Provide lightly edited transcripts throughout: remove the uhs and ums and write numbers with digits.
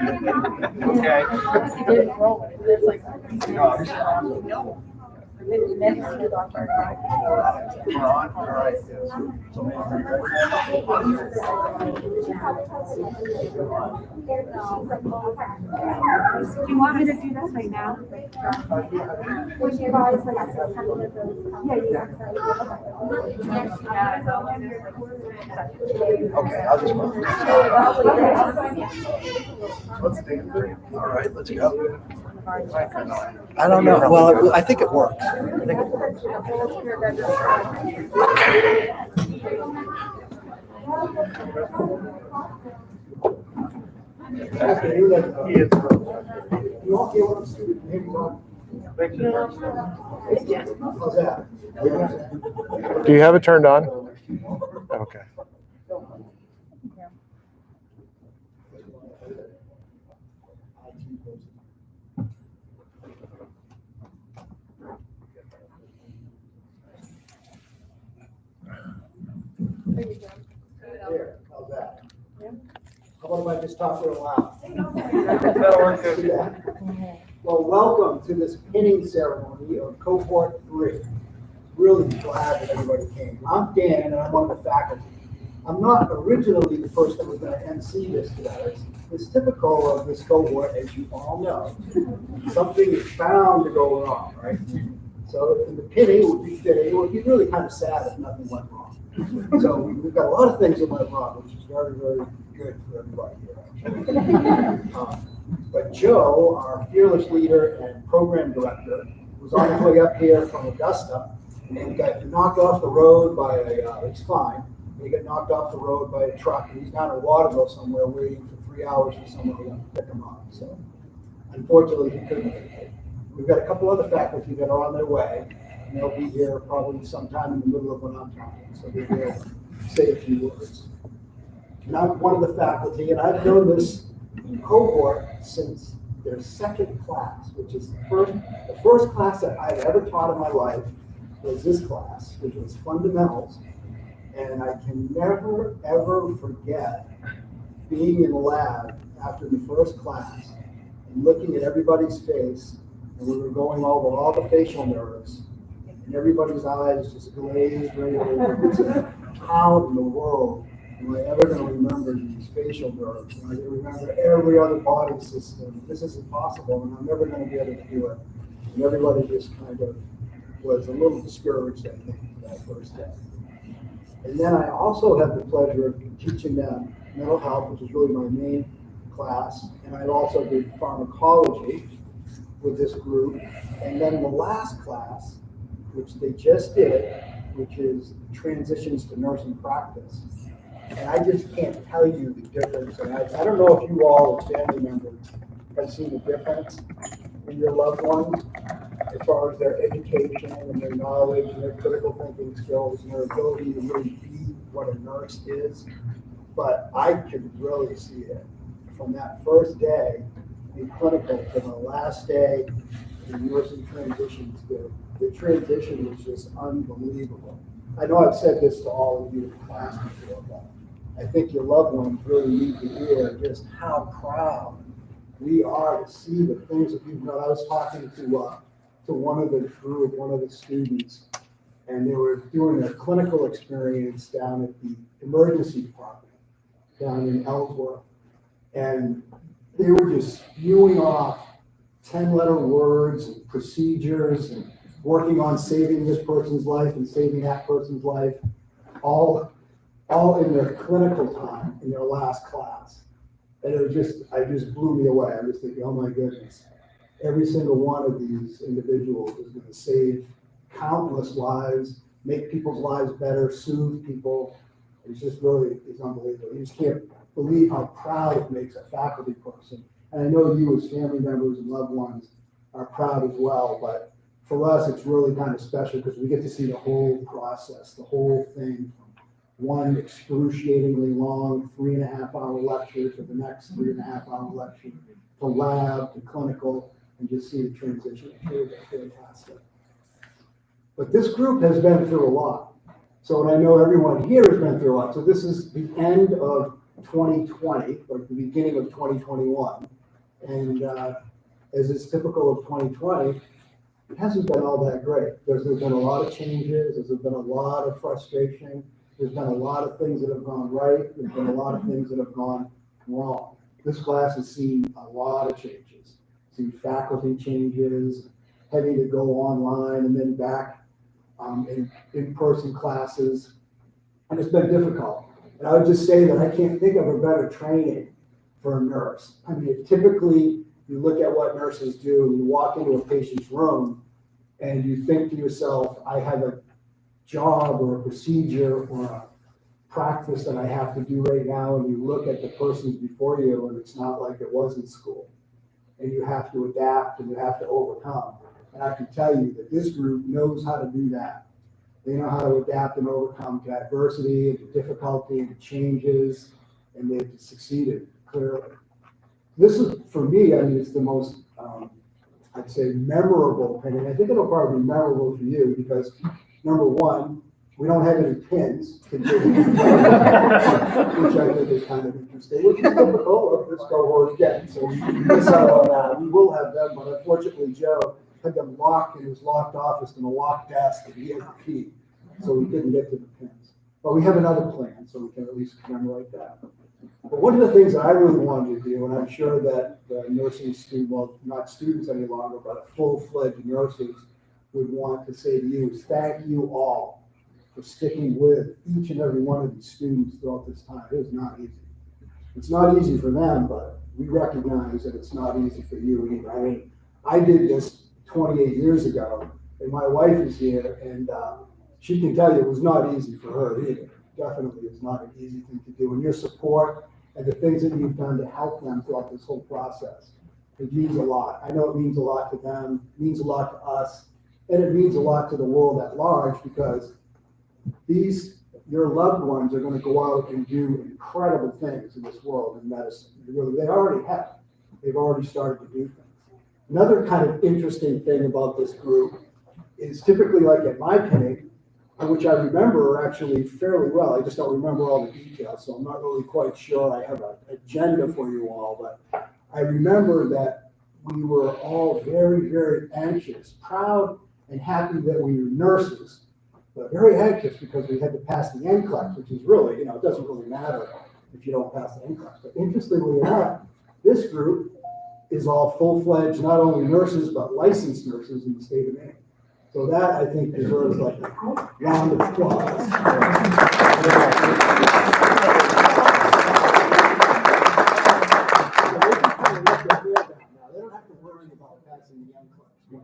Okay. We're on. All right. Do you want me to do that right now? Would you guys like to kind of Okay, I'll just move. Let's take it. All right, let's go. I don't know. Well, I think it works. I think it works. Do you have it turned on? Okay. There, how's that? How about if I just talk real loud? Well, welcome to this pinning ceremony of Cohort 3. Really glad that everybody came. I'm Dan, and I'm one of the faculty. I'm not originally the person that was going to MC this today. It's typical of this cohort, as you all know. Something is bound to go wrong, right? So in the pinning, it would be fitting. It would be really kind of sad if nothing went wrong. So we've got a lot of things that went wrong, which is very, very good for everybody here. But Joe, our fearless leader and program director, was on his way up here from Augusta and got knocked off the road by it's fine. He got knocked off the road by a truck. He's down in Waterville somewhere waiting for 3 hours for someone to pick him up. So unfortunately, he couldn't make it. We've got a couple other faculty that are on their way. And they'll be here probably sometime in the middle of when I'm talking. So they'll say a few words. And I'm one of the faculty, and I've known this cohort since their second class, which is the first class that I've ever taught in my life was this class, which was fundamentals. And I can never, ever forget being in the lab after the first class and looking at everybody's face, and we were going over all the facial nerves, and everybody's eyes just glazed right over. How in the world am I ever going to remember these facial nerves? Am I going to remember every other body system? This is impossible, and I'm never going to be able to do it. And everybody just kind of was a little discouraged, I think, that first day. And then I also had the pleasure of teaching them mental health, which is really my main class, and I also did pharmacology with this group. And then the last class, which they just did, which is transitions to nursing practice. And I just can't tell you the difference. And I don't know if you all as family members have seen the difference in your loved ones as far as their education and their knowledge and their critical thinking skills and their ability to really be what a nurse is. But I could really see it from that first day in clinical to the last day in nursing transitions. The transition was just unbelievable. I know I've said this to all of you in class before, but I think your loved ones really need to hear just how proud we are to see the things that you've done. I was talking to one of the group, one of the students, and they were doing a clinical experience down at the emergency department down in Ellsworth. And they were just spewing off 10-letter words and procedures and working on saving this person's life and saving that person's life, all in their clinical time in their last class. And it just blew me away. I was thinking, oh my goodness, every single one of these individuals is going to save countless lives, make people's lives better, soothe people. It's just really, it's unbelievable. You just can't believe how proud it makes a faculty person. And I know you as family members and loved ones are proud as well, but for us, it's really kind of special because we get to see the whole process, the whole thing, from one excruciatingly long 3.5-hour lecture to the next 3.5-hour lecture, to lab, to clinical, and just see the transition. It's fantastic. But this group has been through a lot. So, and I know everyone here has been through a lot. So this is the end of 2020, or the beginning of 2021. And as is typical of 2020, it hasn't been all that great. There's been a lot of changes. There's been a lot of frustration. There's been a lot of things that have gone right. There's been a lot of things that have gone wrong. This class has seen a lot of changes. Seen faculty changes, having to go online and then back in-person classes. And it's been difficult. And I would just say that I can't think of a better training for a nurse. I mean, typically, you look at what nurses do, and you walk into a patient's room, and you think to yourself, I have a job or a procedure or a practice that I have to do right now, and you look at the persons before you, and it's not like it was in school. And you have to adapt, and you have to overcome. And I can tell you that this group knows how to do that. They know how to adapt and overcome to adversity and to difficulty and to changes, and they've succeeded clearly. This is, for me, I mean, it's the most, I'd say, memorable thing. And I think it'll probably be memorable for you because, number one, we don't have any pins to do, which I think is kind of interesting, which is typical of this cohort again. So we miss out on that. We will have them, but unfortunately, Joe had them locked in his locked office in a locked desk, and he had the key, so we couldn't get to the pins. But we have another plan, so we can at least commemorate that. But one of the things that I really wanted to do, and I'm sure that the nursing student, well, not students any longer, but full-fledged nurses would want to say to you is thank you all for sticking with each and every one of these students throughout this time. It was not easy. It's not easy for them, but we recognize that it's not easy for you either. I mean, I did this 28 years ago, and my wife is here, and she can tell you it was not easy for her either. Definitely it's not an easy thing to do. And your support and the things that you've done to help them throughout this whole process, it means a lot. I know it means a lot to them, it means a lot to us, and it means a lot to the world at large because your loved ones are going to go out and do incredible things in this world in medicine. They already have. They've already started to do things. Another kind of interesting thing about this group is typically like at my clinic, which I remember actually fairly well. I just don't remember all the details, so I'm not really quite sure I have an agenda for you all, but I remember that we were all very, very anxious, proud and happy that we were nurses, but very anxious because we had to pass the NCLEX, which is really, it doesn't really matter if you don't pass the NCLEX. But interestingly enough, this group is all full-fledged, not only nurses, but licensed nurses in the state of Maine. So that, I think, deserves like a round of applause. They don't have to worry about passing the NCLEX.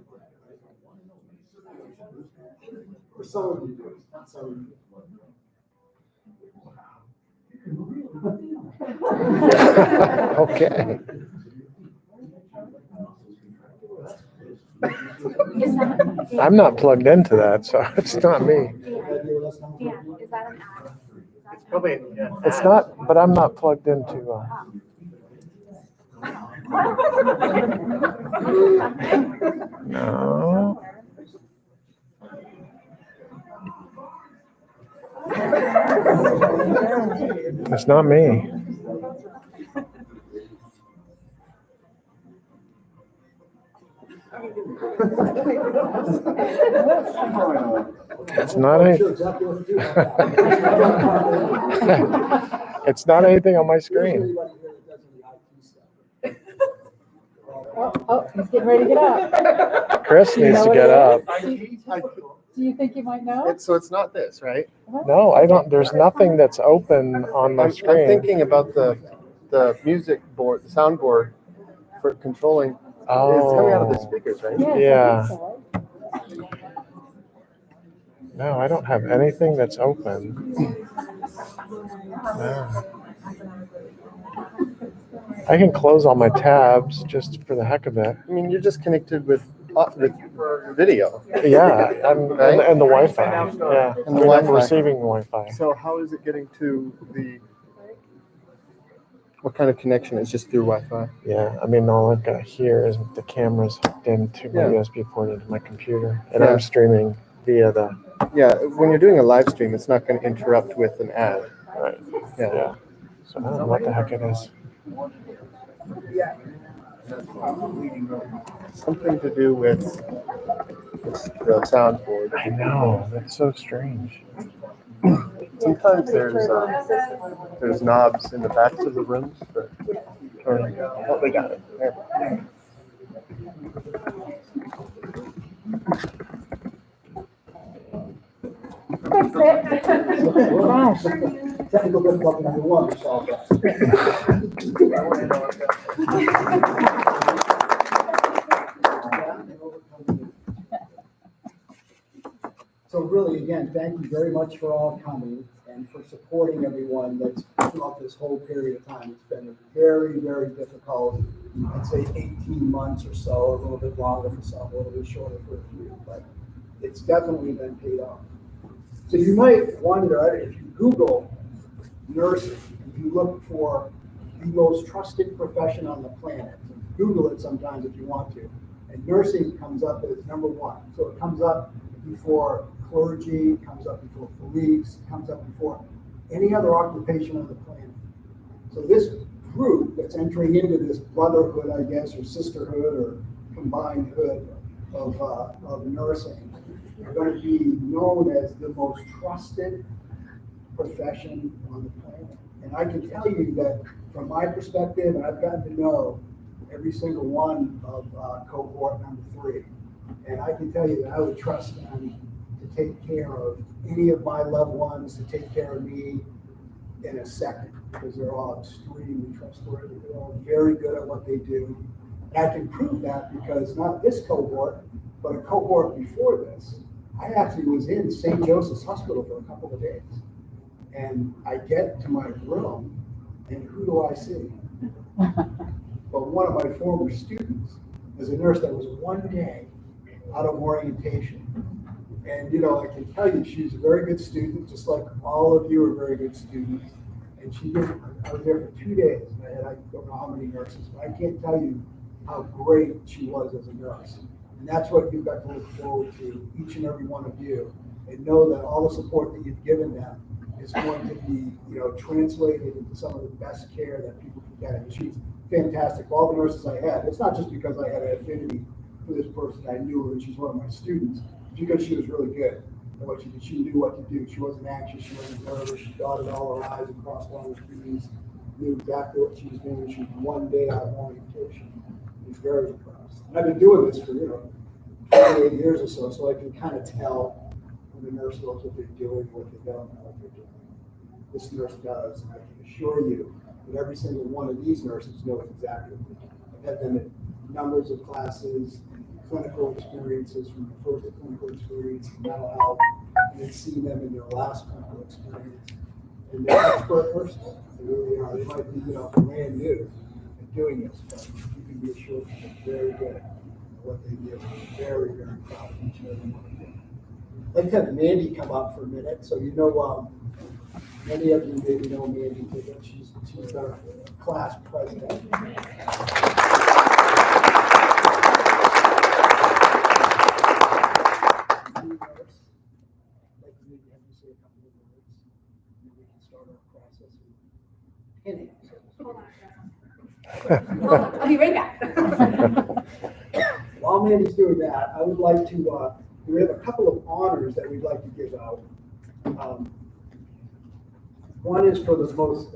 For some of you do, not some of you. Okay. I'm not plugged into that, so it's not me. Yeah, is that an ad? It's probably, It's not, but I'm not plugged into. No. It's not me. It's not It's not anything on my screen. Oh, he's getting ready to get up. Chris You needs know to what get it up. Do you think you might know? so it's not this, right? No, I don't. There's nothing that's open on my I'm screen. thinking about the music board, the soundboard for controlling. It's coming out of the speakers, right? Yes, Yeah. I think so. No, I don't have anything that's open. No. I can close all my tabs just for the heck of it. I mean, you're just connected with video. Yeah, Right? and the Wi-Fi. Yeah, And the I'm Wi-Fi. receiving the Wi-Fi. So how is it getting to what kind of connection? It's just through Wi-Fi. Yeah, I mean, all I've got here is the camera's hooked into my Yeah. USB port into my computer, and Yeah. I'm streaming via the. Yeah, when you're doing a live stream, it's not going to interrupt with an ad. Right. Yeah. So I don't know what the heck it is. Yeah. Something to do with the soundboard. I know, that's so strange. Sometimes there's knobs in the backs of the rooms for turning. Oh, they got it. There. Fix it. Gosh. Technical difficulty number one, we solved that. So really, again, thank you very much for all coming and for supporting everyone that's throughout this whole period of time. It's been a very, very difficult, I'd say 18 months or so, a little bit longer for some, a little bit shorter for a few, but it's definitely been paid off. So you might wonder, if you Google nursing, if you look for the most trusted profession on the planet, Google it sometimes if you want to, and nursing comes up as number one. So it comes up before clergy, comes up before police, comes up before any other occupation on the planet. So this group that's entering into this brotherhood, I guess, or sisterhood, or combined hood of nursing are going to be known as the most trusted profession on the planet. And I can tell you that from my perspective, and I've gotten to know every single one of cohort number 3, and I can tell you that I would trust them to take care of any of my loved ones, to take care of me in a second, because they're all extremely trustworthy. They're all very good at what they do. And I can prove that because not this cohort, but a cohort before this, I actually was in St. Joseph's Hospital for a couple of days. And I get to my room, and who do I see? But one of my former students is a nurse that was one day out of orientation. And, you know, I can tell you, she's a very good student, just like all of you are very good students. And I was there for 2 days. And I don't know how many nurses, but I can't tell you how great she was as a nurse. And that's what you've got to look forward to, each and every one of you, and know that all the support that you've given them is going to be, you know, translated into some of the best care that people can get. And she's fantastic. All the nurses I had, it's not just because I had an affinity for this person. I knew her and she's one of my students, because she was really good at what she did. She knew what to do. She wasn't anxious. She wasn't nervous. She dotted all her I's and crossed all her T's, knew exactly what she was doing. She was one day out of orientation. I was very impressed. And I've been doing this for, 28 years or so I can kind of tell when the nurse knows what they're doing, what they don't know what they're doing. This nurse does, and I can assure you that every single one of these nurses knows exactly what they're doing. I've had them at numbers of classes, clinical experiences, from the first clinical experience in mental health, and then seen them in their last clinical experience. And they're expert nurses. They really are. They might be, brand new at doing this, but you can be assured that they're very good at what they do. I'm very, very proud of each and every one of them. I'd like to have Mandy come up for a minute. So many of you maybe know Mandy, but she's our class president. I'll be right back. While Mandy's doing that, I would like to, we have a couple of honors that we'd like to give out. One is for the most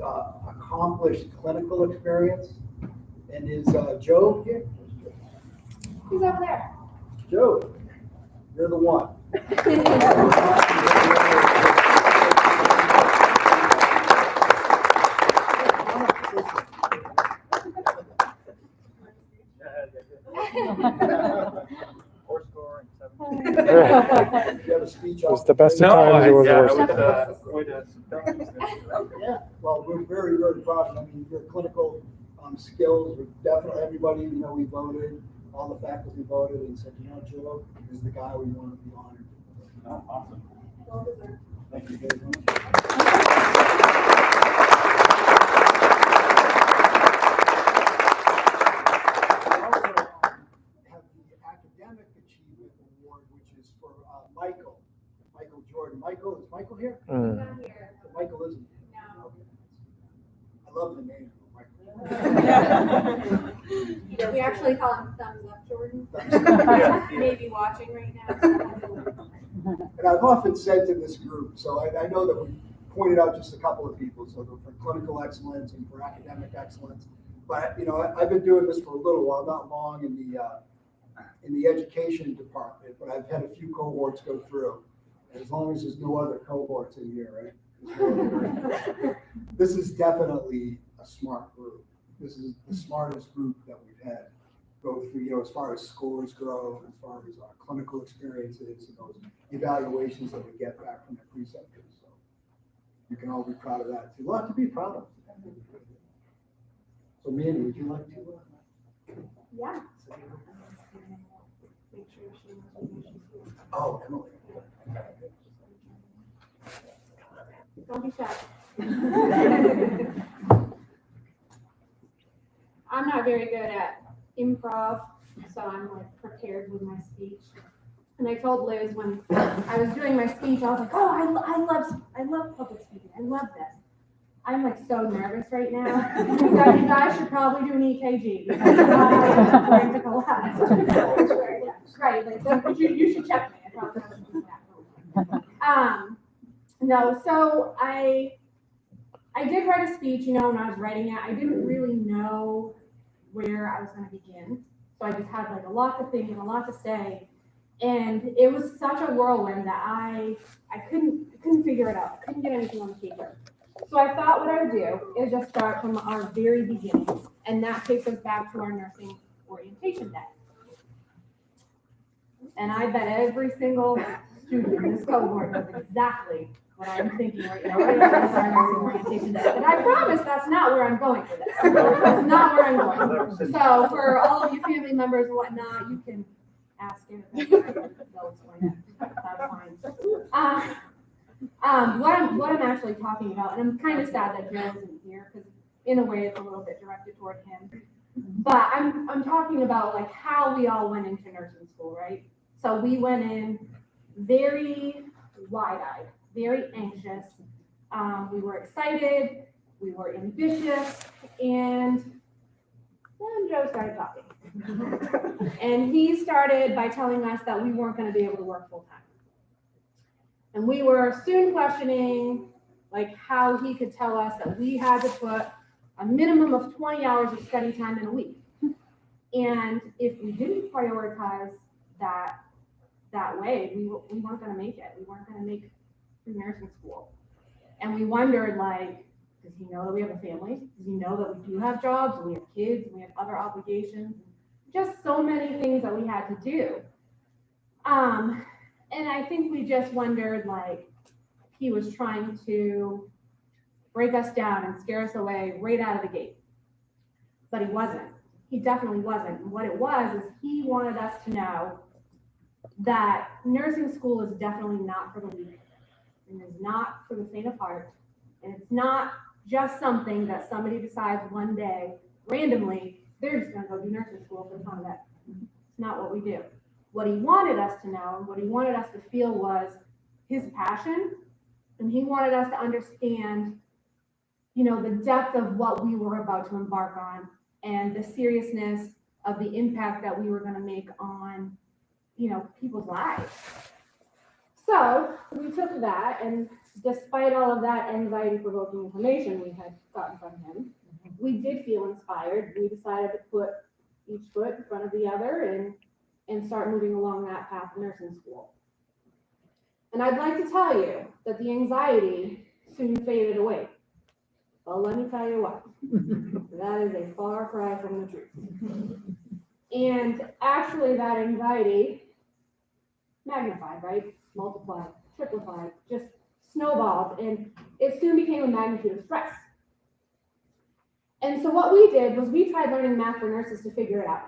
accomplished clinical experience. And is Joe here? Who's over there? Joe, you're the one. You have a speech It was off. the best of times, it was the worst. Yeah, well, we're very, very proud. I mean, your clinical skills were definitely, everybody, we voted, all the faculty voted and said, Joe is the guy we want to be honored. Oh, awesome. Thank you very much. Academic Achievement Award, which is for Michael Jordan. Is Michael here? Not here. So Michael isn't here. No. Okay. I'd actually call him Thumbs Up Jordan. Maybe watching right now. And I've often said to this group, so I know that we pointed out just a couple of people, so for clinical excellence and for academic excellence. But, you know, I've been doing this for a little while, not long in the education department, but I've had a few cohorts go through. And as long as there's no other cohorts in here, right? This is definitely a smart group. This is the smartest group that we've had go through, you know, as far as scores go, as far as our clinical experiences and those evaluations that we get back from the preceptors. So you can all be proud of that too. A lot to be proud of. So Mandy, would you like to? Yeah. Oh, Emily. Don't be shy. I'm not very good at improv, so I'm like prepared with my speech. And I told Liz when I was doing my speech, I was like, oh, I love public speaking. I love this. I'm like so nervous right now. You guys should probably do an EKG because I'm going to collapse. Right, like, you should check me. I probably should do that. No, so I did write a speech, you know, when I was writing it, I didn't really know where I was going to begin. So I just had like a lot to think and a lot to say. And it was such a whirlwind that I couldn't figure it out. I couldn't get anything on the paper. So I thought what I would do is just start from our very beginning. And that takes us back to our nursing orientation day. And I bet every single student in this cohort knows exactly what I'm thinking right now. Right after our nursing orientation day. But I promise that's not where I'm going for this. That's not where I'm going. So for all of you family members and whatnot, you can ask him. They'll explain it. That's fine. What I'm actually talking about, and I'm kind of sad that Joe isn't here because in a way it's a little bit directed toward him. But I'm talking about like how we all went into nursing school, right? So we went in very wide-eyed, very anxious. We were excited, we were ambitious, and then Joe started talking. And he started by telling us that we weren't going to be able to work full time. And we were soon questioning like how he could tell us that we had to put a minimum of 20 hours of study time in a week. And if we didn't prioritize that way, we weren't going to make it. We weren't going to make through nursing school. And we wondered, like, does he know that we have a family? Does he know that we do have jobs and we have kids and we have other obligations? Just so many things that we had to do. And I think we just wondered, like, he was trying to break us down and scare us away right out of the gate. But he wasn't. He definitely wasn't. And what it was is he wanted us to know that nursing school is definitely not for the weak. And is not for the faint of heart. And it's not just something that somebody decides one day, randomly, they're just going to go do nursing school for the fun of it. It's not what we do. What he wanted us to know and what he wanted us to feel was his passion. And he wanted us to understand, you know, the depth of what we were about to embark on and the seriousness of the impact that we were going to make on, you know, people's lives. So we took that, and despite all of that anxiety-provoking information we had gotten from him, we did feel inspired. We decided to put each foot in front of the other and start moving along that path of nursing school. And I'd like to tell you that the anxiety soon faded away. Well, let me tell you what, that is a far cry from the truth. And actually that anxiety magnified, right? Multiplied, triplified, just snowballed, and it soon became a magnitude of stress. And so what we did was we tried learning math for nurses to figure it out.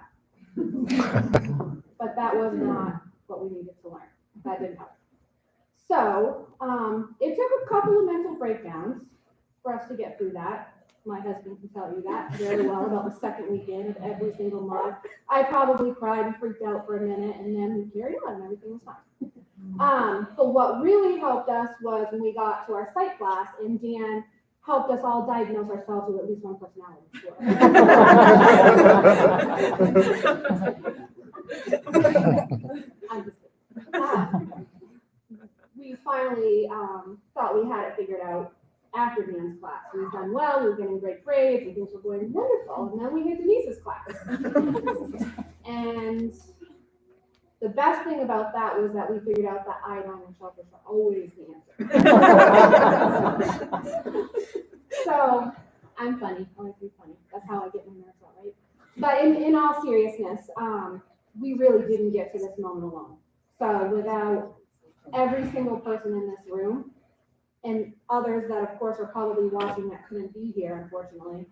But that was not what we needed to learn. That didn't help. So it took a couple of mental breakdowns for us to get through that. My husband can tell you that very well about the second weekend of every single month. I probably cried and freaked out for a minute, and then we carried on and everything was fine. But what really helped us was when we got to our psych class and Dan helped us all diagnose ourselves with at least one personality disorder. I'm just kidding. We finally thought we had it figured out after Dan's class. We've done well, we were getting great grades, and things were going wonderful. And then we hit Denise's class. And the best thing about that was that we figured out that iodine and shellfish are always the answer. So, I'm funny. I like to be funny. That's how I get my nerves out, right? But in all seriousness, we really didn't get to this moment alone. So without every single person in this room, and others that of course are probably watching that couldn't be here, unfortunately,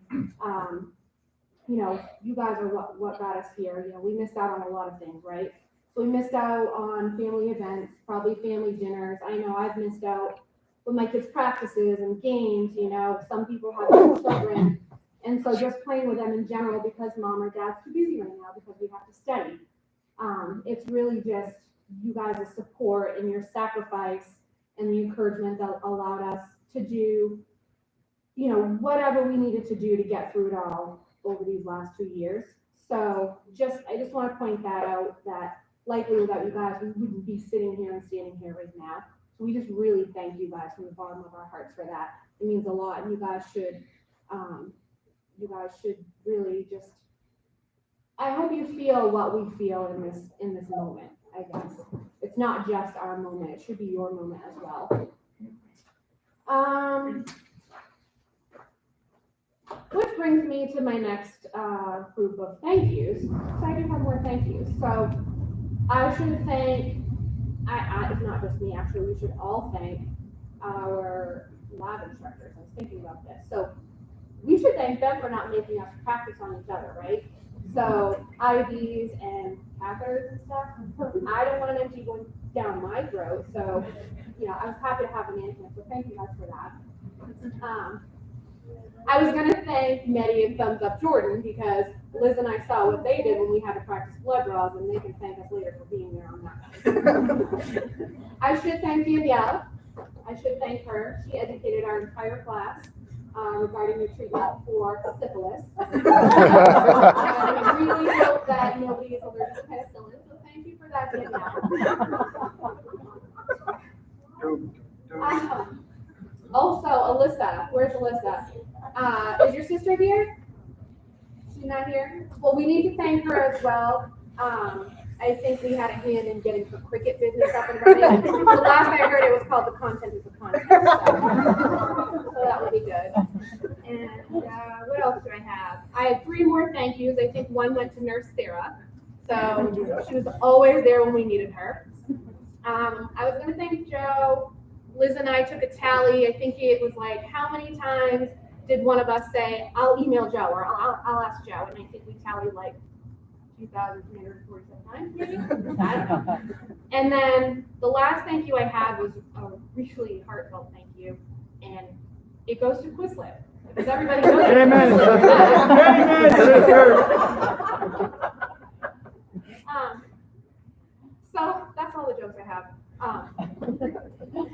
you know, you guys are what got us here. You know, we missed out on a lot of things, right? So we missed out on family events, probably family dinners. I know I've missed out with my kids' practices and games. You know, some people have young children, and so just playing with them in general because mom or dad's too busy right now because we have to study. It's really just you guys' support and your sacrifice and the encouragement that allowed us to do, you know, whatever we needed to do to get through it all over these last 2 years. So I just want to point that out, that likely without you guys, we wouldn't be sitting here and standing here right now. So we just really thank you guys from the bottom of our hearts for that. It means a lot, and you guys should really just, I hope you feel what we feel in this moment, I guess. It's not just our moment, it should be your moment as well. Which brings me to my next group of thank yous. So I do have more thank yous. So I should thank, it's not just me, actually, we should all thank our lab instructors. I was thinking about this. So we should thank them for not making us practice on each other, right? So IVs and catheters and stuff, I don't want an empty going down my throat. So, you know, I was happy to have the management, so thank you guys for that. I was going to thank Medi and Thumbs Up Jordan because Liz and I saw what they did when we had to practice blood draws, and they can thank us later for being there on that. I should thank Danielle. I should thank her. She educated our entire class regarding the treatment for syphilis. I really hope that nobody is allergic to penicillin, so thank you for that, Danielle. Also, Alyssa, where's Alyssa? Is your sister here? She's not here? Well, we need to thank her as well. I think we had a hand in getting her cricket business up and running. The last I heard it was called The Content is the Content. So that would be good. And what else do I have? I had 3 more thank yous. I think one went to Nurse Sarah. So she was always there when we needed her. I was going to thank Joe. Liz and I took a tally. I think it was like, how many times did one of us say, I'll email Joe, or I'll ask Joe? And I think we tallied like 2,347 times, maybe? I don't know. And then the last thank you I had was a really heartfelt thank you. And it goes to Quizlet. Because everybody knows Amen. So that's all the jokes I have.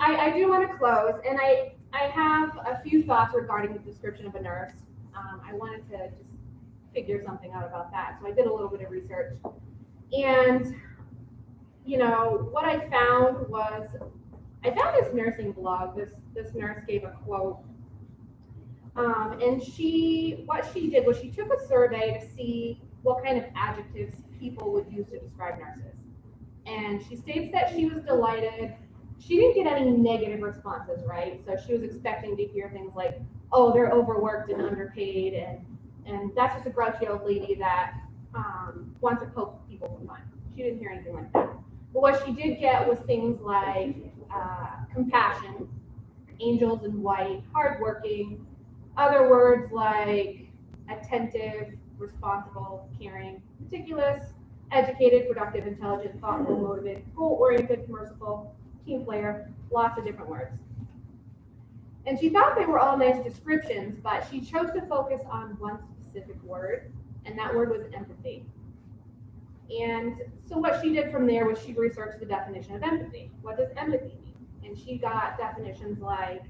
I do want to close, and I have a few thoughts regarding the description of a nurse. I wanted to just figure something out about that, so I did a little bit of research. And, you know, what I found was, I found this nursing blog. This nurse gave a quote. And what she did was she took a survey to see what kind of adjectives people would use to describe nurses. And she states that she was delighted. She didn't get any negative responses, right? So she was expecting to hear things like, oh, they're overworked and underpaid, and that's just a grouchy old lady that wants to poke people for fun. She didn't hear anything like that. But what she did get was things like compassion, angels in white, hardworking, other words like attentive, responsible, caring, meticulous, educated, productive, intelligent, thoughtful, motivated, goal-oriented, merciful, team player, lots of different words. And she thought they were all nice descriptions, but she chose to focus on one specific word, and that word was empathy. And so what she did from there was she researched the definition of empathy. What does empathy mean? And she got definitions like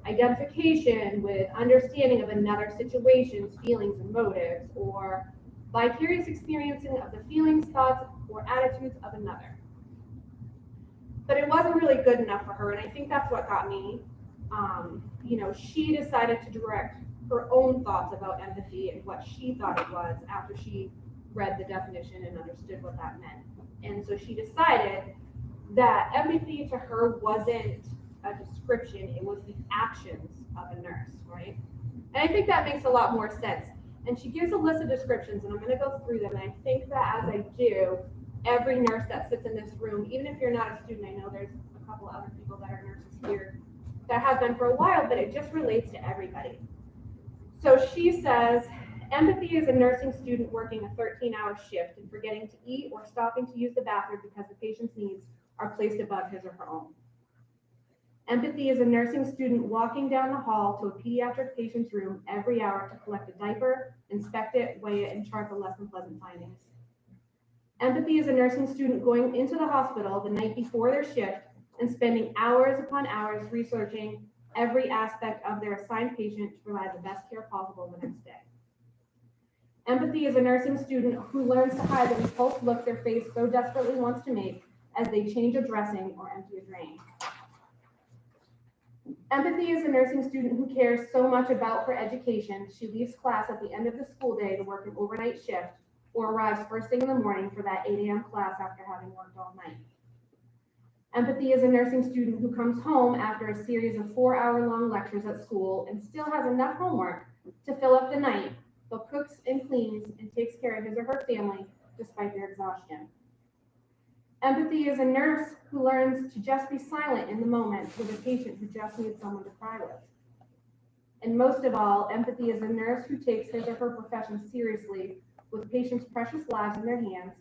identification with understanding of another situation's feelings and motives, or vicarious experiencing of the feelings, thoughts, or attitudes of another. But it wasn't really good enough for her, and I think that's what got me. She decided to direct her own thoughts about empathy and what she thought it was after she read the definition and understood what that meant. And so she decided that empathy to her wasn't a description, it was the actions of a nurse, right? And I think that makes a lot more sense. And she gives a list of descriptions, and I'm going to go through them. And I think that as I do, every nurse that sits in this room, even if you're not a student, I know there's a couple other people that are nurses here that have been for a while, but it just relates to everybody. So she says, empathy is a nursing student working a 13-hour shift and forgetting to eat or stopping to use the bathroom because the patient's needs are placed above his or her own. Empathy is a nursing student walking down the hall to a pediatric patient's room every hour to collect a diaper, inspect it, weigh it, and chart the less than pleasant findings. Empathy is a nursing student going into the hospital the night before their shift and spending hours upon hours researching every aspect of their assigned patient to provide the best care possible the next day. Empathy is a nursing student who learns to hide the repulsed look their face so desperately wants to make as they change a dressing or empty a drain. Empathy is a nursing student who cares so much about her education, she leaves class at the end of the school day to work an overnight shift or arrives first thing in the morning for that 8 a.m. class after having worked all night. Empathy is a nursing student who comes home after a series of 4-hour-long lectures at school and still has enough homework to fill up the night, but cooks and cleans and takes care of his or her family despite their exhaustion. Empathy is a nurse who learns to just be silent in the moment with a patient who just needs someone to cry with. And most of all, empathy is a nurse who takes his or her profession seriously with patients' precious lives in their hands,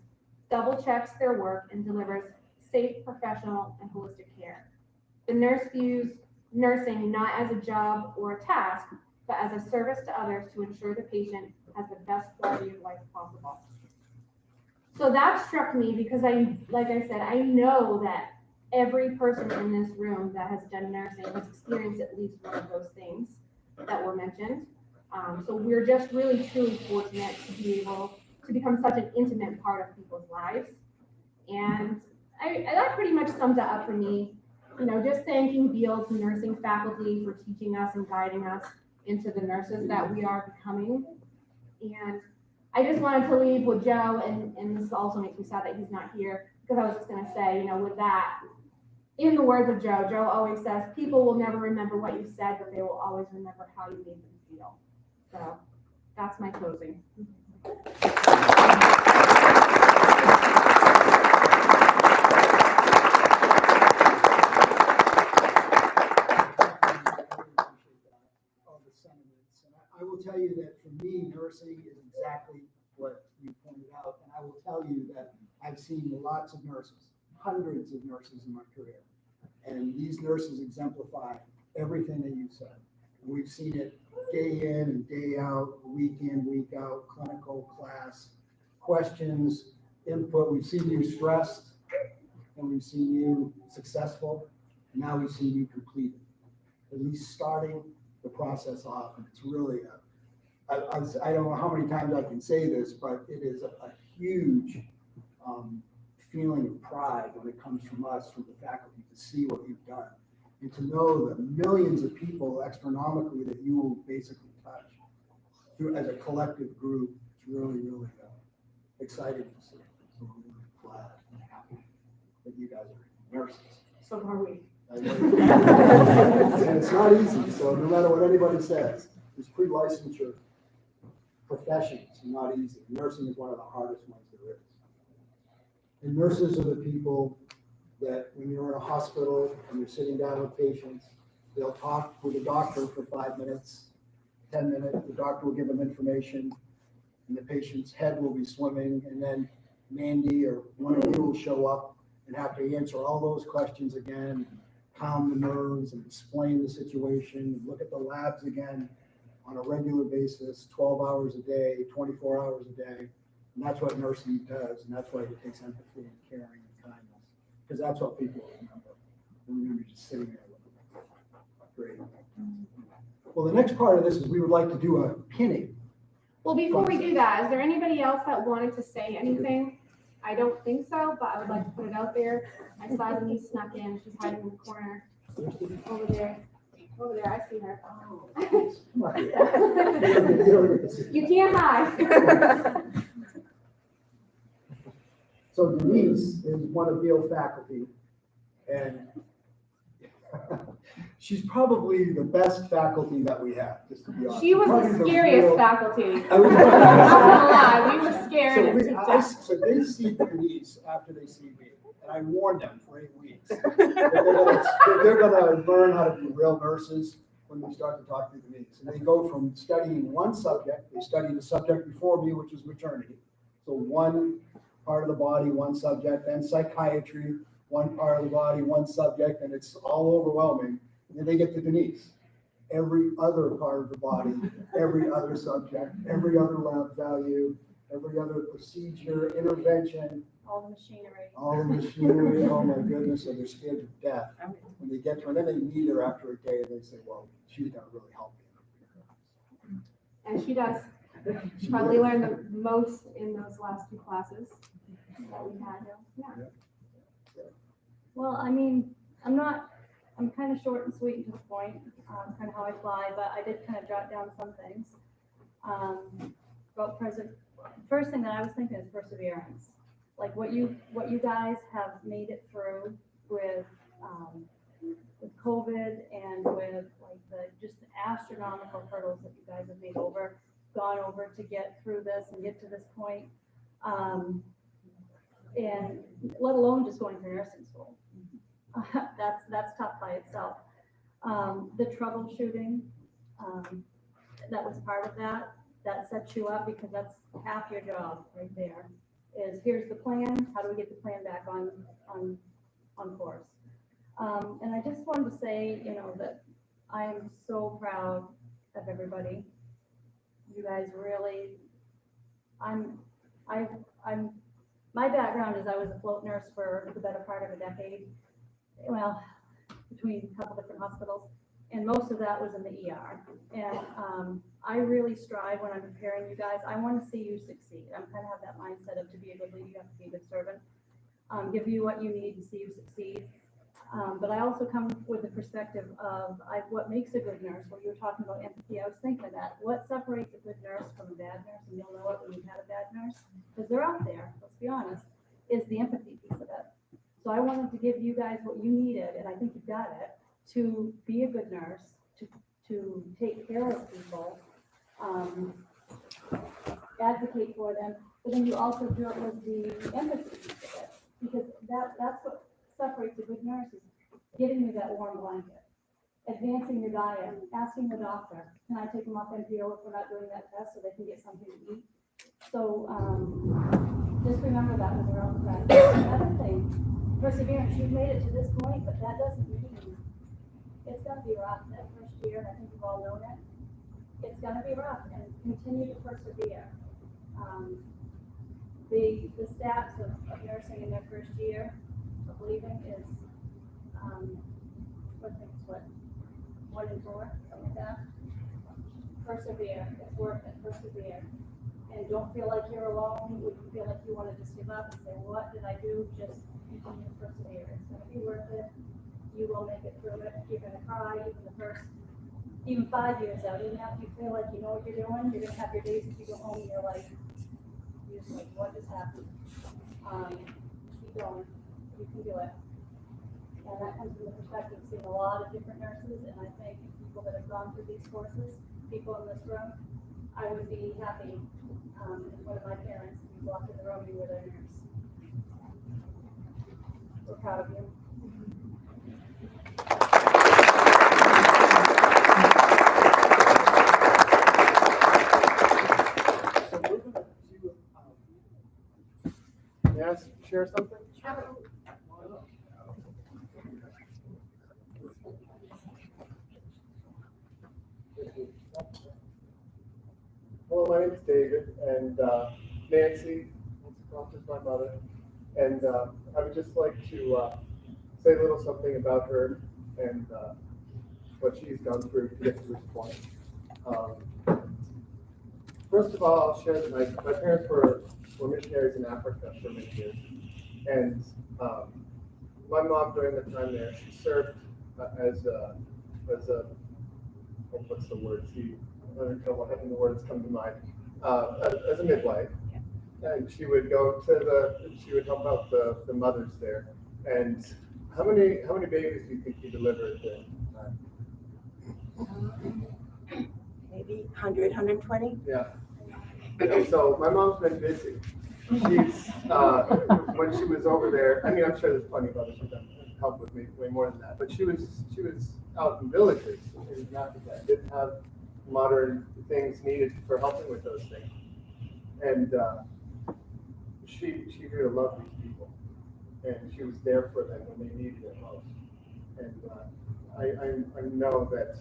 double checks their work, and delivers safe, professional, and holistic care. The nurse views nursing not as a job or a task, but as a service to others to ensure the patient has the best quality of life possible. So that struck me because like I said, I know that every person in this room that has done nursing has experienced at least one of those things that were mentioned. So we're just really, truly fortunate to be able to become such an intimate part of people's lives. And that pretty much sums it up for me. Just thanking Beal's nursing faculty for teaching us and guiding us into the nurses that we are becoming. And I just wanted to leave with Joe, and this also makes me sad that he's not here, because I was just gonna say, with that, in the words of Joe always says, people will never remember what you said, but they will always remember how you made them feel. So that's my closing. I will tell you that for me, nursing is exactly what you pointed out. And I will tell you that I've seen lots of nurses, hundreds of nurses in my career. And these nurses exemplify everything that you said. And we've seen it day in and day out, week in, week out, clinical, class, questions, input. We've seen you stressed and we've seen you successful. And now we've seen you completed, at least starting the process off. And it's really I don't know how many times I can say this, but it is a huge feeling of pride when it comes from us, from the faculty, to see what you've done and to know the millions of people astronomically that you will basically touch through as a collective group. It's really, really exciting to see. So I'm really glad and happy that you guys are nurses. So are we. And it's not easy, so no matter what anybody says, these pre-licensure professions are not easy. Nursing is one of the hardest ones there is. And nurses are the people that when you're in a hospital and you're sitting down with patients, they'll talk with the doctor for 5 minutes, 10 minutes, the doctor will give them information, and the patient's head will be swimming, and then Mandy or one of you will show up and have to answer all those questions again, calm the nerves and explain the situation, and look at the labs again on a regular basis, 12 hours a day, 24 hours a day. And that's what nursing does, and that's why it takes empathy and caring and kindness, because that's what people remember. They remember just sitting there with them. Great. Well, the next part of this is we would like to do a pinning. Well, before we do that, is there anybody else that wanted to say anything? I don't think so, but I would like to put it out there. I saw Denise snuck in, she's hiding in the corner, over there, I see her. Come on. You can't hide. So Denise is one of Beal faculty, and she's probably the best faculty that we have, just to be honest. She was Probably the scariest real- faculty. I was- I'm not gonna lie, we were scared to death. So they see Denise after they see me, and I warned them for 8 weeks. They're gonna learn how to be real nurses when we start to talk to Denise. And they go from studying one subject, they studied the subject before me, which was maternity. So one part of the body, one subject, then psychiatry, one part of the body, one subject, and it's all overwhelming. And then they get to Denise. Every other part of the body, every other subject, every other lab value, every other procedure, intervention, All the machinery. all the machinery, oh my goodness, so they're scared to death. When they get to her, and then they meet her after a day, and they say, well, she's gonna really help me. And she does. She probably learned the most in those last 2 classes that we had. Yeah. Well, I mean, I'm kind of short and sweet and to the point, kind of how I fly, but I did kind of jot down some things. About first thing that I was thinking is perseverance. Like what you guys have made it through with COVID and with like just the astronomical hurdles that you guys have gone over to get through this and get to this point. And let alone just going through nursing school. That's tough by itself. The troubleshooting, that was part of that sets you up because that's half your job right there. Is here's the plan, how do we get the plan back on course? And I just wanted to say, that I am so proud of everybody. You guys really, my background is I was a float nurse for the better part of a decade. Well, between a couple different hospitals, and most of that was in the ER. And I really strive when I'm preparing you guys. I want to see you succeed. I'm kind of have that mindset of to be a good leader, you have to be a good servant. Give you what you need to see you succeed. But I also come with the perspective of what makes a good nurse. When you were talking about empathy, I was thinking of that. What separates a good nurse from a bad nurse, and you'll know it when you've had a bad nurse, because they're out there, let's be honest, is the empathy piece of it. So I wanted to give you guys what you needed, and I think you got it, to be a good nurse, to take care of people, advocate for them, but then you also do it with the empathy piece of it, because that's what separates a good nurse, is giving you that warm blanket, advancing your diet, asking the doctor, can I take them off NPO if we're not doing that test so they can get something to eat? So just remember that when we're on the practice. Another thing, perseverance, you've made it to this point, but that doesn't mean it's gonna be rough that first year, and I think you've all known it. It's gonna be rough, and continue to persevere. The stats of nursing in their first year of leaving is, I think it's 1 in 4, something like that. Persevere, it's worth it, persevere. And don't feel like you're alone, when you feel like you want to just give up and say, what did I do? Just continue to persevere, it's gonna be worth it. You will make it through it, you're gonna cry even 5 years out, even after you feel like you know what you're doing, you're gonna have your days that you go home and you're like, what just happened? Keep going, you can do it. And that comes from the perspective of seeing a lot of different nurses, and I think people that have gone through these courses, people in this room, I would be happy if one of my parents, if you walked in the room, you were their nurse. We're proud of you. So we're gonna do, Yes, share something? Hello, my name's David, and Nancy, is my mother, and I would just like to say a little something about her and what she's gone through to get to this point. First of all, I'll share that my parents were missionaries in Africa for many years. And my mom, during the time there, she served as a what's the word? I don't know what the words come to mind. As a midwife. And she would go to she would help out the mothers there. And how many babies do you think you delivered then? Maybe 100, 120. Yeah. So my mom's been busy. She's when she was over there. I mean, I'm sure there's plenty of others who can help with me way more than that. But she was out in villages. She was not that didn't have modern things needed for helping with those things. And she really loved these people, and she was there for them when they needed it most. And I know that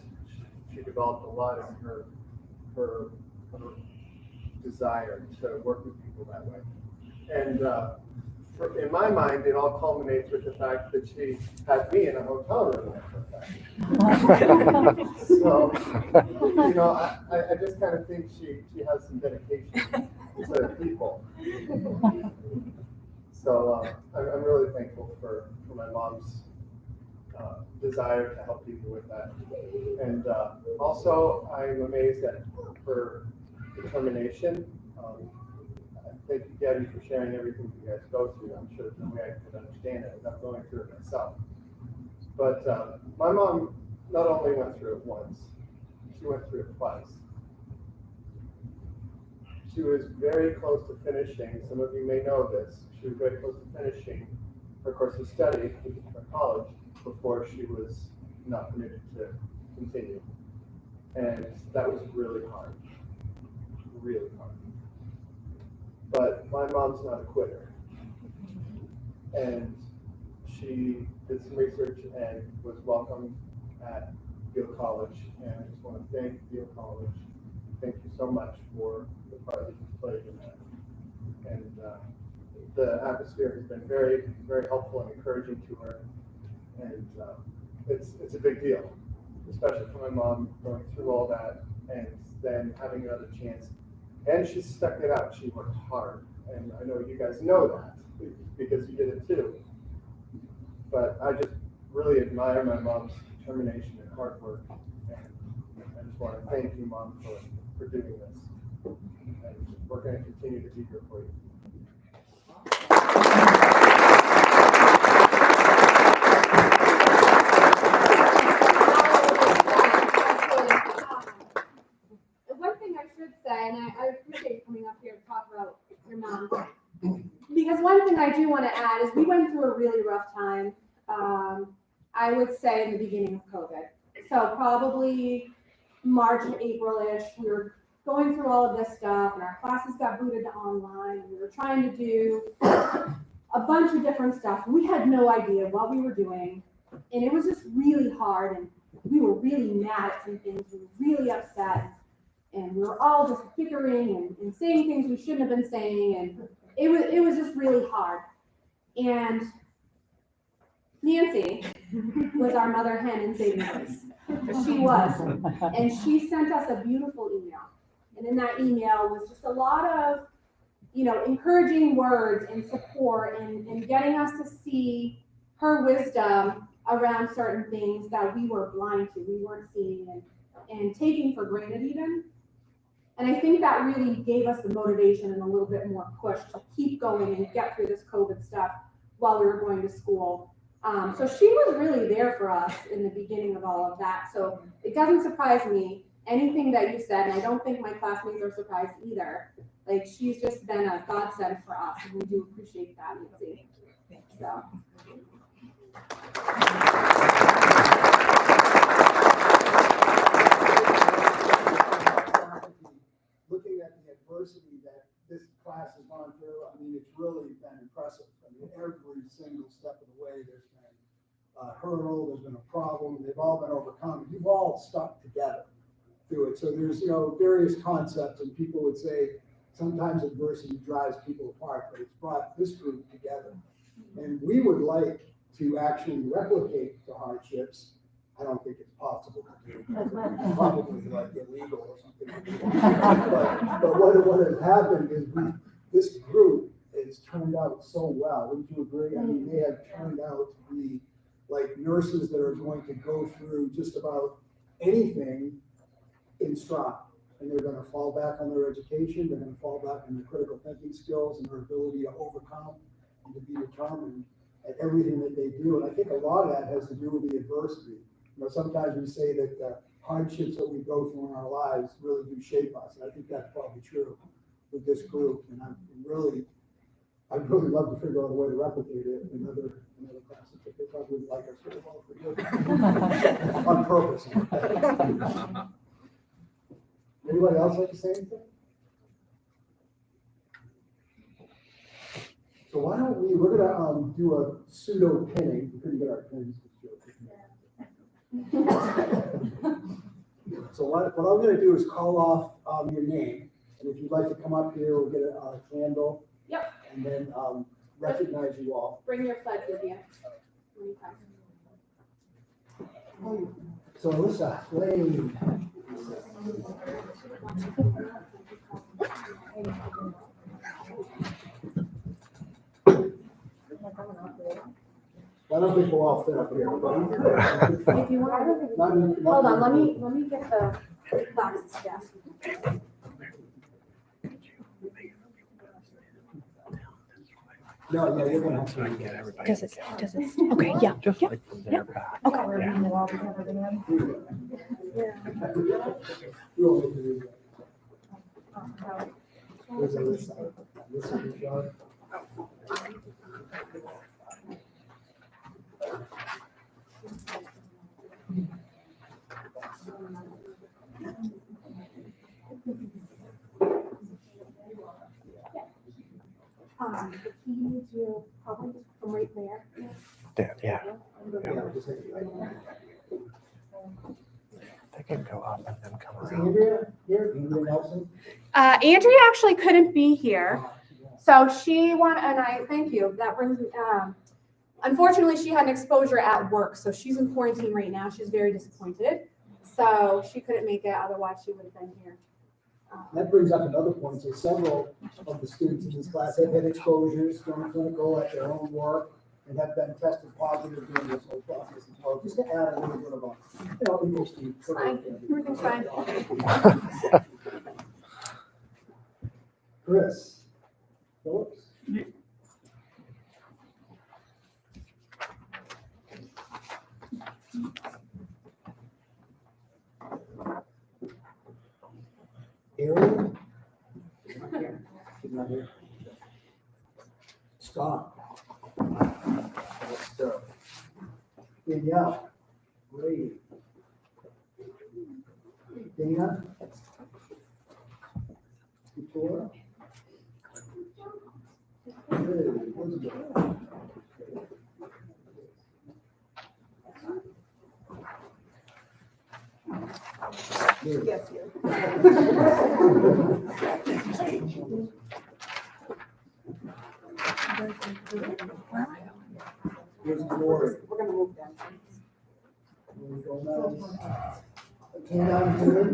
she developed a lot in her desire to work with people that way. And in my mind, it all culminates with the fact that she had me in a hotel room. So, I just kind of think she has some dedication to people. So I'm really thankful for my mom's desire to help people with that. And also, I'm amazed at her determination. Thank you, Gabby, for sharing everything you guys go through. I'm sure there's no way I could understand it without going through it myself. But my mom not only went through it once, she went through it twice. She was very close to finishing, some of you may know this, she was very close to finishing her course of study for college before she was not permitted to continue. And that was really hard, really hard. But my mom's not a quitter. And she did some research and was welcomed at Beal College. And I just want to thank Beal College. Thank you so much for the part that you played in that. And the atmosphere has been very, very helpful and encouraging to her. And it's a big deal, especially for my mom going through all that and then having another chance. And she stuck it out. She worked hard. And I know you guys know that because you did it too. But I just really admire my mom's determination and hard work. And I just want to thank you, Mom, for doing this. And we're going to continue to be here for you. One thing I should say, and I appreciate you coming up here to talk about your mom, because one thing I do want to add is we went through a really rough time. I would say in the beginning of COVID. So probably March, April-ish, we were going through all of this stuff and our classes got booted to online and we were trying to do a bunch of different stuff. We had no idea what we were doing and it was just really hard and we were really mad at some things. We were really upset and we were all just bickering and saying things we shouldn't have been saying and it was just really hard. And Nancy was our mother hen in saving grace. She was. And she sent us a beautiful email. And in that email was just a lot of, encouraging words and support and getting us to see her wisdom around certain things that we were blind to, we weren't seeing and taking for granted even. And I think that really gave us the motivation and a little bit more push to keep going and get through this COVID stuff while we were going to school. So she was really there for us in the beginning of all of that. So it doesn't surprise me, anything that you said, and I don't think my classmates are surprised either. Like, she's just been a godsend for us, and we do appreciate that, Nancy. So. Looking at the adversity that this class has gone through, I mean, it's really been impressive. I mean, every single step of the way, there's been a hurdle, there's been a problem, they've all been overcome. You've all stuck together through it. So there's, various concepts, and people would say sometimes adversity drives people apart, but it's brought this group together. And we would like to actually replicate the hardships I don't think it's possible to do. Probably like illegal or something. But what has happened is this group has turned out so well. Wouldn't you agree? I mean, they have turned out to be like nurses that are going to go through just about anything in stride. And they're gonna fall back on their education, they're gonna fall back on their critical thinking skills and their ability to overcome and to be determined at everything that they do. And I think a lot of that has to do with the adversity. You know, sometimes we say that the hardships that we go through in our lives really do shape us. And I think that's probably true with this group. And I'd really love to figure out a way to replicate it in other classes. But they probably would like us very well for good. On purpose. Anybody else like to say anything? So why don't we're gonna do a pseudo pinning. We couldn't get our pins. So what I'm gonna do is call off your name, and if you'd like to come up here, we'll get a candle. Yep. And then recognize you all. Bring your pledge with you. When you come. So Alyssa, Lane. I don't think we'll all fit up here. If you want, hold on, let me get the boxes, yeah. No, yeah, you're gonna have to. Does it, okay, yeah. Just like from there back. Okay. We'll make it easy. There's Alyssa. Alyssa, good job. The key needs you probably from right there. Yeah, Yeah, just hit it. they can go up and then come Is around. Andrea here? Andrea Nelson? Andrea actually couldn't be here, so she wanted, and I thank you. That brings me. Unfortunately, she had an exposure at work, so she's in quarantine right now. She's very disappointed, so she couldn't make it. Otherwise, she would have been here. That brings up another point. So several of the students in this class have had exposures during clinical at their own work and have been tested positive during this whole process as well. Just to add a little bit of a, interesting. Fine. Everything's fine. Chris Phillips. Aaron? She's not here. Scott? Danielle? Brady? Dana? Victoria? Elizabeth? Yes, you. Here's Glory. We're gonna move them. There we go, nice. Hand down here.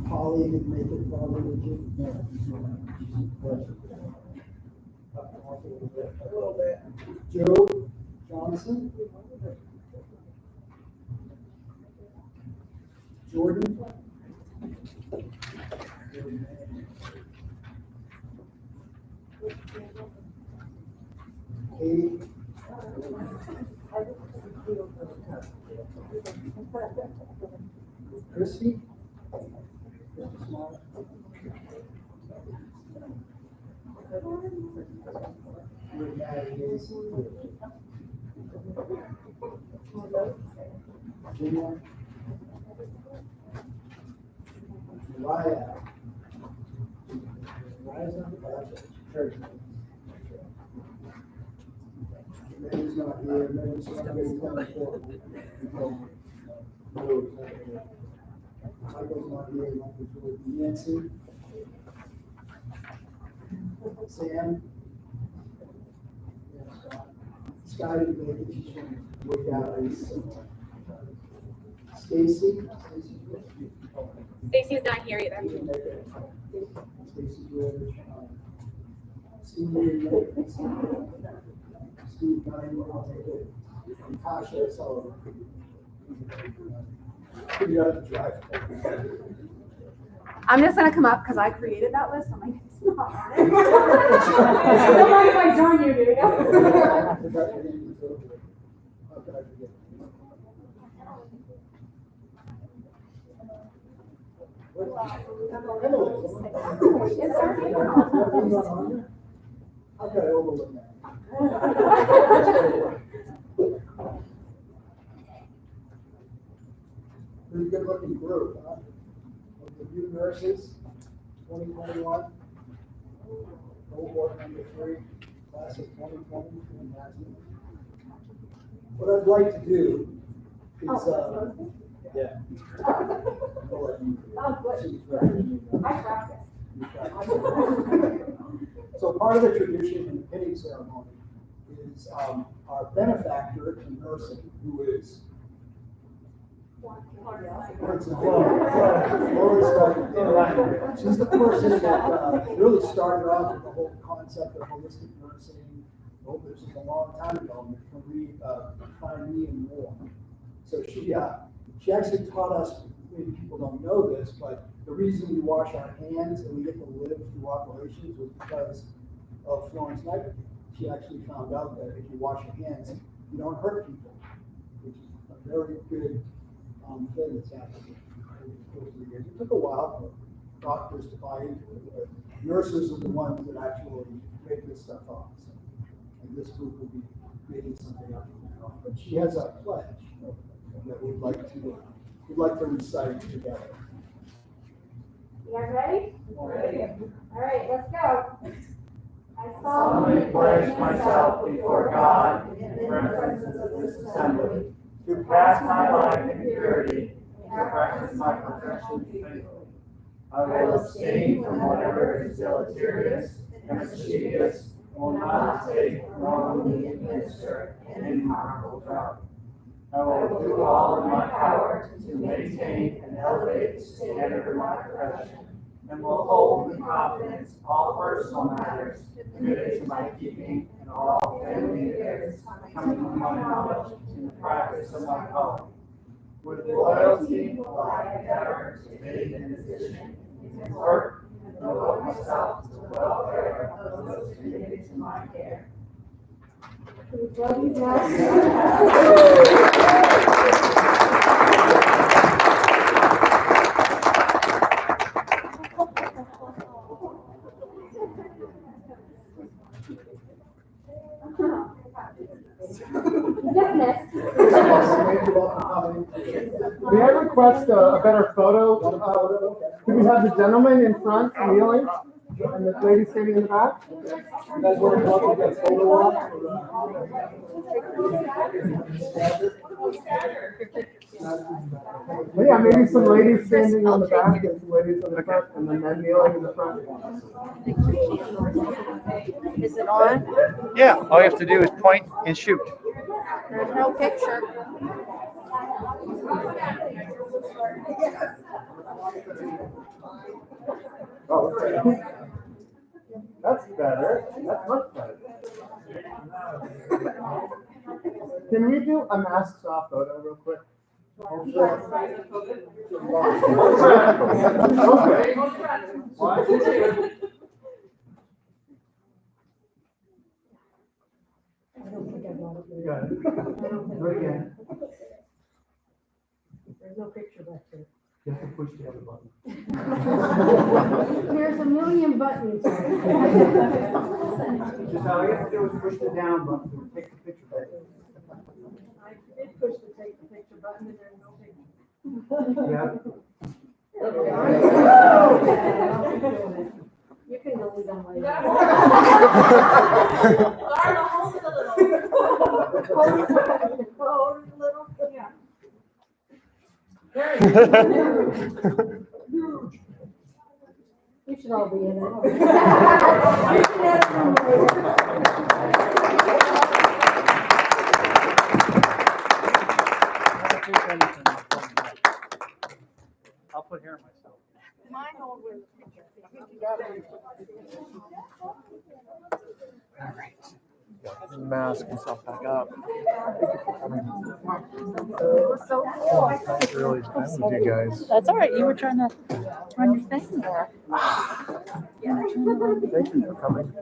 Polly didn't make it probably, did you? A little bit. Joe Johnson? Jordan? Katie? Chrissy? Virginia? Mariah? Mariah's not, that's church. Mary's not here, Mary's not here. Michael's not here, Nancy. Sam. Scott didn't make it, she's from way down east. Stacy. Stacy's not here either. Didn't make it. Stacy's with, Steve, Steve, I'll take it. And Tasha, so. Figure out the drive. I'm just gonna come up because I created that list. I'm like, it's not on it. Don't mind if I join you, dude. I forgot your name, so how could I forget? How could I overlook that? Pretty good looking group, huh? Of the new nurses, 2021. Cohort number 3, class of 2020, and that's it. What I'd like to do is, yeah. I'll let you- I practice. So part of the tradition in the pinning ceremony is our benefactor in nursing, who is she's the person that really started off with the whole concept of holistic nursing. Oh, this is a long time ago, find me and more. So she actually taught us, maybe people don't know this, but the reason we wash our hands and we get to live through operations was because of Florence Nightingale. She actually found out that if you wash your hands, you don't hurt people, which is a very good thing that's happening. It took a while for doctors to buy into it, but nurses are the ones that actually make this stuff up. So, and this group will be making something up from now on. But she has a pledge that we'd like to recite together. You guys ready? Ready. All right, let's go. I solemnly pledge myself before God in the presence of this assembly to pass my life in purity and to practice my profession faithfully. I will abstain from whatever is deleterious and mischievous, and will not take wrongly administer any harmful drug. I will do all in my power to maintain and elevate the standard of my profession, and will hold in confidence all personal matters committed to my keeping and all family affairs coming from my knowledge in the practice of my calling. With loyalty, will I endeavor to aid in this mission in work and devote myself to the welfare of those committed to my care. May I request a better photo? Could we have the gentleman in front kneeling and the lady standing in the back? You guys want to come up and get a photo op? Well, yeah, maybe some ladies standing on the back and some ladies on the front, and then men kneeling in the front. Is it on? Yeah, all you have to do is point and shoot. There's no picture. Oh, okay. That's better. That's much better. Can we do a masks off photo real quick? There's no picture back there. You have to push the other button. There's a million buttons. Just all you have to do is push the down button to take the picture back. I did push the take the picture button and there's no picture. Yeah. You can go with them later. Hold it a little. Hold it a little, yeah. We should all be in it. I'll put hair on myself. Mask himself back up. So Really spend with you guys. that's all right. You were trying to run your thing there. Thank you for coming.